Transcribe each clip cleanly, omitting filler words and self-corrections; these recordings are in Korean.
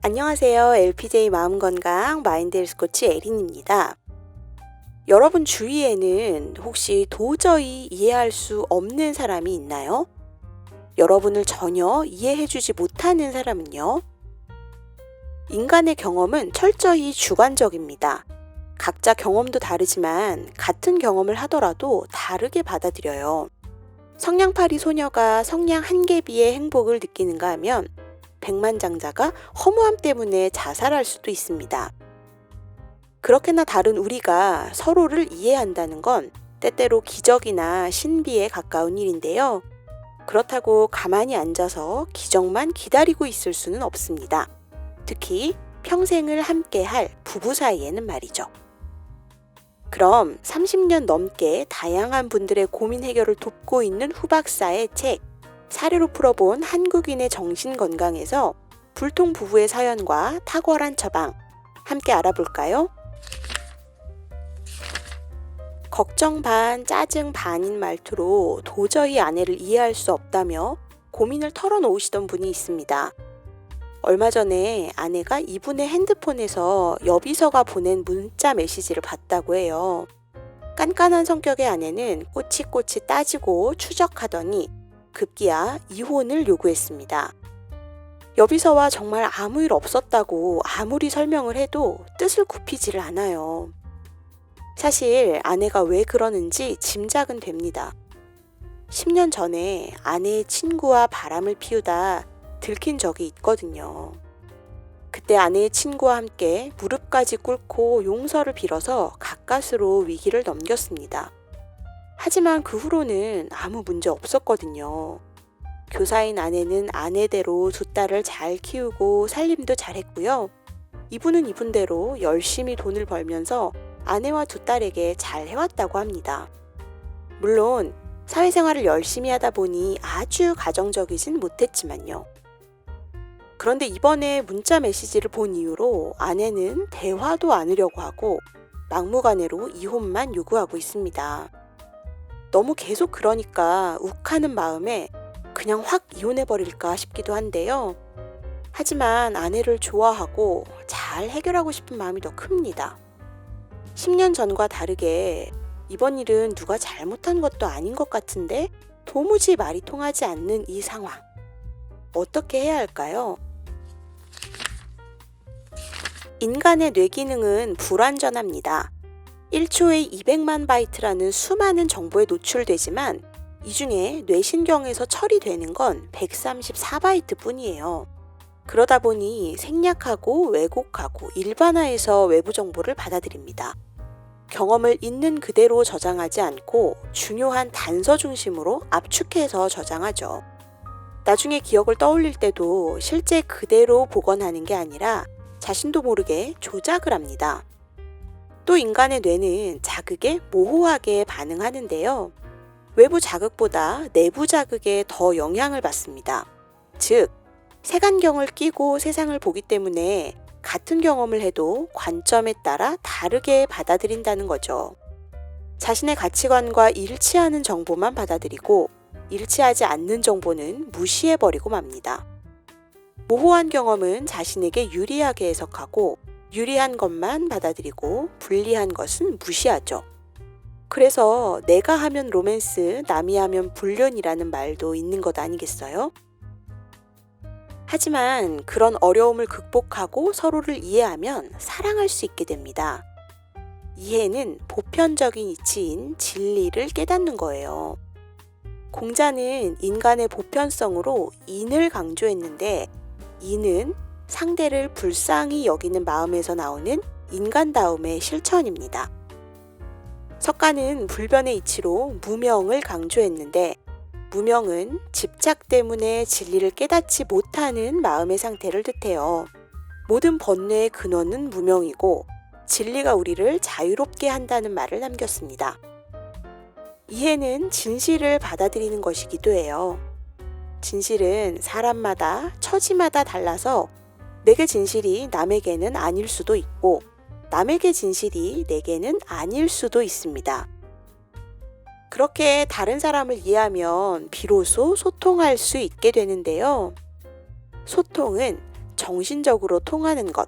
안녕하세요. LPJ 마음건강 마인드 헬스 코치 에린입니다. 여러분 주위에는 혹시 도저히 이해할 수 없는 사람이 있나요? 여러분을 전혀 이해해주지 못하는 사람은요? 인간의 경험은 철저히 주관적입니다. 각자 경험도 다르지만 같은 경험을 하더라도 다르게 받아들여요. 성냥팔이 소녀가 성냥 한 개비의 행복을 느끼는가 하면 백만장자가 허무함 때문에 자살할 수도 있습니다. 그렇게나 다른 우리가 서로를 이해한다는 건 때때로 기적이나 신비에 가까운 일인데요. 그렇다고 가만히 앉아서 기적만 기다리고 있을 수는 없습니다. 특히 평생을 함께할 부부 사이에는 말이죠. 그럼 30년 넘게 다양한 분들의 고민 해결을 돕고 있는 후 박사의 책 사례로 풀어본 한국인의 정신건강에서 불통 부부의 사연과 탁월한 처방 함께 알아볼까요? 걱정 반, 짜증 반인 말투로 도저히 아내를 이해할 수 없다며 고민을 털어놓으시던 분이 있습니다. 얼마 전에 아내가 이분의 핸드폰에서 여비서가 보낸 문자 메시지를 봤다고 해요. 깐깐한 성격의 아내는 꼬치꼬치 따지고 추적하더니 급기야 이혼을 요구했습니다. 여비서와 정말 아무 일 없었다고 아무리 설명을 해도 뜻을 굽히지를 않아요. 사실 아내가 왜 그러는지 짐작은 됩니다. 10년 전에 아내의 친구와 바람을 피우다 들킨 적이 있거든요. 그때 아내의 친구와 함께 무릎까지 꿇고 용서를 빌어서 가까스로 위기를 넘겼습니다. 하지만 그 후로는 아무 문제 없었거든요. 교사인 아내는 아내대로 두 딸을 잘 키우고 살림도 잘했고요. 이분은 이분대로 열심히 돈을 벌면서 아내와 두 딸에게 잘 해왔다고 합니다. 물론 사회생활을 열심히 하다 보니 아주 가정적이진 못했지만요. 그런데 이번에 문자 메시지를 본 이후로 아내는 대화도 않으려고 하고 막무가내로 이혼만 요구하고 있습니다. 너무 계속 그러니까 욱하는 마음에 그냥 확 이혼해버릴까 싶기도 한데요. 하지만 아내를 좋아하고 잘 해결하고 싶은 마음이 더 큽니다. 10년 전과 다르게 이번 일은 누가 잘못한 것도 아닌 것 같은데 도무지 말이 통하지 않는 이 상황. 어떻게 해야 할까요? 인간의 뇌 기능은 불완전합니다. 1초에 200만 바이트라는 수많은 정보에 노출되지만 이 중에 뇌신경에서 처리되는 건 134바이트 뿐이에요. 그러다 보니 생략하고 왜곡하고 일반화해서 외부 정보를 받아들입니다. 경험을 있는 그대로 저장하지 않고 중요한 단서 중심으로 압축해서 저장하죠. 나중에 기억을 떠올릴 때도 실제 그대로 복원하는 게 아니라 자신도 모르게 조작을 합니다. 또 인간의 뇌는 자극에 모호하게 반응하는데요. 외부 자극보다 내부 자극에 더 영향을 받습니다. 즉, 색안경을 끼고 세상을 보기 때문에 같은 경험을 해도 관점에 따라 다르게 받아들인다는 거죠. 자신의 가치관과 일치하는 정보만 받아들이고 일치하지 않는 정보는 무시해버리고 맙니다. 모호한 경험은 자신에게 유리하게 해석하고 유리한 것만 받아들이고 불리한 것은 무시하죠. 그래서 내가 하면 로맨스, 남이 하면 불륜이라는 말도 있는 것 아니겠어요? 하지만 그런 어려움을 극복하고 서로를 이해하면 사랑할 수 있게 됩니다. 이해는 보편적인 이치인 진리를 깨닫는 거예요. 공자는 인간의 보편성으로 인을 강조했는데 인은 상대를 불쌍히 여기는 마음에서 나오는 인간다움의 실천입니다. 석가는 불변의 이치로 무명을 강조했는데 무명은 집착 때문에 진리를 깨닫지 못하는 마음의 상태를 뜻해요. 모든 번뇌의 근원은 무명이고 진리가 우리를 자유롭게 한다는 말을 남겼습니다. 이해는 진실을 받아들이는 것이기도 해요. 진실은 사람마다 처지마다 달라서 내게 진실이 남에게는 아닐 수도 있고 남에게 진실이 내게는 아닐 수도 있습니다. 그렇게 다른 사람을 이해하면 비로소 소통할 수 있게 되는데요. 소통은 정신적으로 통하는 것,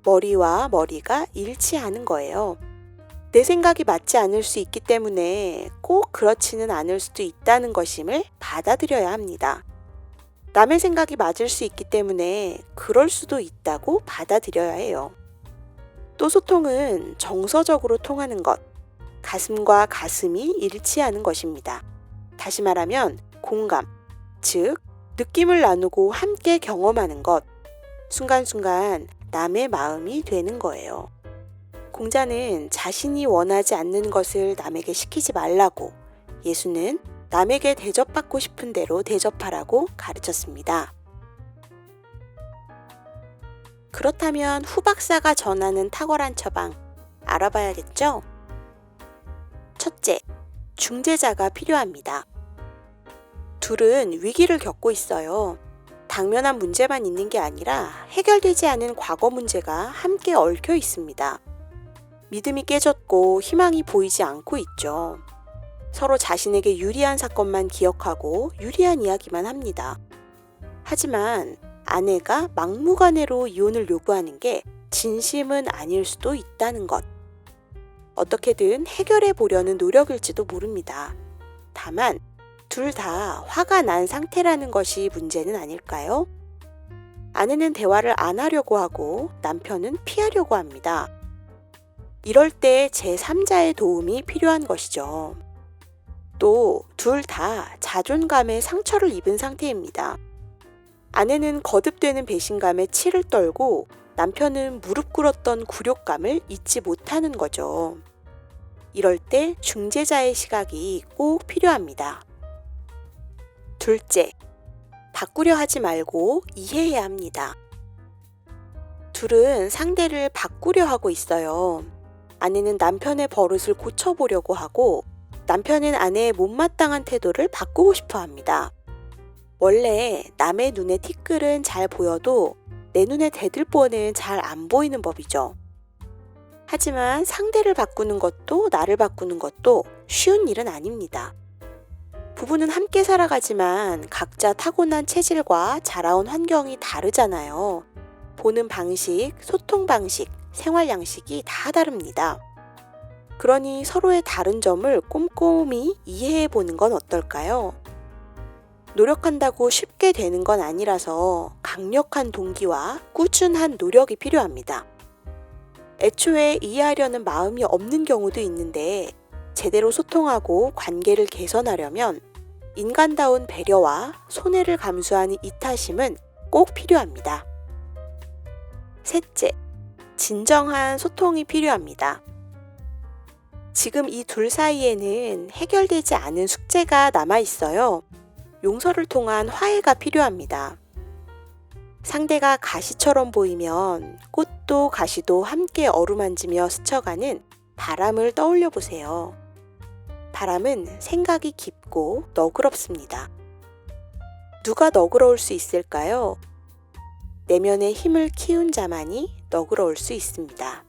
머리와 머리가 일치하는 거예요. 내 생각이 맞지 않을 수 있기 때문에 꼭 그렇지는 않을 수도 있다는 것임을 받아들여야 합니다. 남의 생각이 맞을 수 있기 때문에 그럴 수도 있다고 받아들여야 해요. 또 소통은 정서적으로 통하는 것, 가슴과 가슴이 일치하는 것입니다. 다시 말하면 공감, 즉 느낌을 나누고 함께 경험하는 것, 순간순간 남의 마음이 되는 거예요. 공자는 자신이 원하지 않는 것을 남에게 시키지 말라고, 예수는 남에게 대접받고 싶은 대로 대접하라고 가르쳤습니다. 그렇다면 후 박사가 전하는 탁월한 처방, 알아봐야겠죠? 첫째, 중재자가 필요합니다. 둘은 위기를 겪고 있어요. 당면한 문제만 있는 게 아니라 해결되지 않은 과거 문제가 함께 얽혀 있습니다. 믿음이 깨졌고 희망이 보이지 않고 있죠. 서로 자신에게 유리한 사건만 기억하고 유리한 이야기만 합니다. 하지만 아내가 막무가내로 이혼을 요구하는 게 진심은 아닐 수도 있다는 것. 어떻게든 해결해 보려는 노력일지도 모릅니다. 다만 둘 다 화가 난 상태라는 것이 문제는 아닐까요? 아내는 대화를 안 하려고 하고 남편은 피하려고 합니다. 이럴 때 제3자의 도움이 필요한 것이죠. 또 둘 다 자존감에 상처를 입은 상태입니다. 아내는 거듭되는 배신감에 치를 떨고 남편은 무릎 꿇었던 굴욕감을 잊지 못하는 거죠. 이럴 때 중재자의 시각이 꼭 필요합니다. 둘째, 바꾸려 하지 말고 이해해야 합니다. 둘은 상대를 바꾸려 하고 있어요. 아내는 남편의 버릇을 고쳐보려고 하고 남편은 아내의 못마땅한 태도를 바꾸고 싶어 합니다. 원래 남의 눈에 티끌은 잘 보여도 내 눈에 대들보는 잘 안 보이는 법이죠. 하지만 상대를 바꾸는 것도 나를 바꾸는 것도 쉬운 일은 아닙니다. 부부는 함께 살아가지만 각자 타고난 체질과 자라온 환경이 다르잖아요. 보는 방식, 소통 방식, 생활 양식이 다 다릅니다. 그러니 서로의 다른 점을 꼼꼼히 이해해 보는 건 어떨까요? 노력한다고 쉽게 되는 건 아니라서 강력한 동기와 꾸준한 노력이 필요합니다. 애초에 이해하려는 마음이 없는 경우도 있는데 제대로 소통하고 관계를 개선하려면 인간다운 배려와 손해를 감수하는 이타심은 꼭 필요합니다. 셋째, 진정한 소통이 필요합니다. 지금 이 둘 사이에는 해결되지 않은 숙제가 남아 있어요. 용서를 통한 화해가 필요합니다. 상대가 가시처럼 보이면 꽃도 가시도 함께 어루만지며 스쳐가는 바람을 떠올려 보세요. 바람은 생각이 깊고 너그럽습니다. 누가 너그러울 수 있을까요? 내면의 힘을 키운 자만이 너그러울 수 있습니다.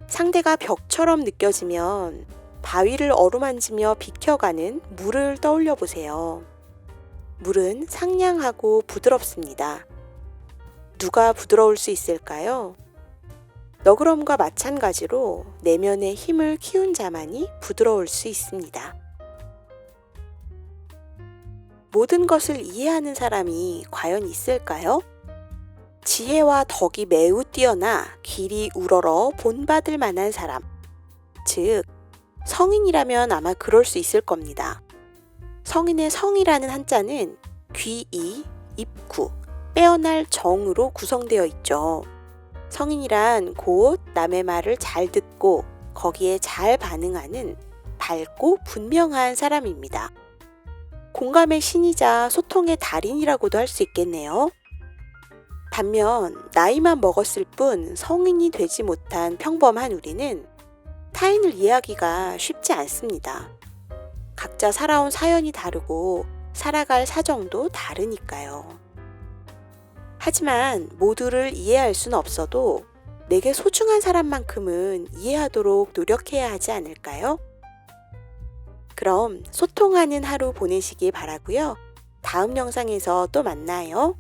상대가 벽처럼 느껴지면 바위를 어루만지며 비켜가는 물을 떠올려 보세요. 물은 상냥하고 부드럽습니다. 누가 부드러울 수 있을까요? 너그럼과 마찬가지로 내면의 힘을 키운 자만이 부드러울 수 있습니다. 모든 것을 이해하는 사람이 과연 있을까요? 지혜와 덕이 매우 뛰어나 길이 우러러 본받을 만한 사람, 즉 성인이라면 아마 그럴 수 있을 겁니다. 성인의 성이라는 한자는 귀이, 입구, 빼어날 정으로 구성되어 있죠. 성인이란 곧 남의 말을 잘 듣고 거기에 잘 반응하는 밝고 분명한 사람입니다. 공감의 신이자 소통의 달인이라고도 할 수 있겠네요. 반면 나이만 먹었을 뿐 성인이 되지 못한 평범한 우리는 타인을 이해하기가 쉽지 않습니다. 각자 살아온 사연이 다르고 살아갈 사정도 다르니까요. 하지만 모두를 이해할 수는 없어도 내게 소중한 사람만큼은 이해하도록 노력해야 하지 않을까요? 그럼 소통하는 하루 보내시길 바라고요. 다음 영상에서 또 만나요.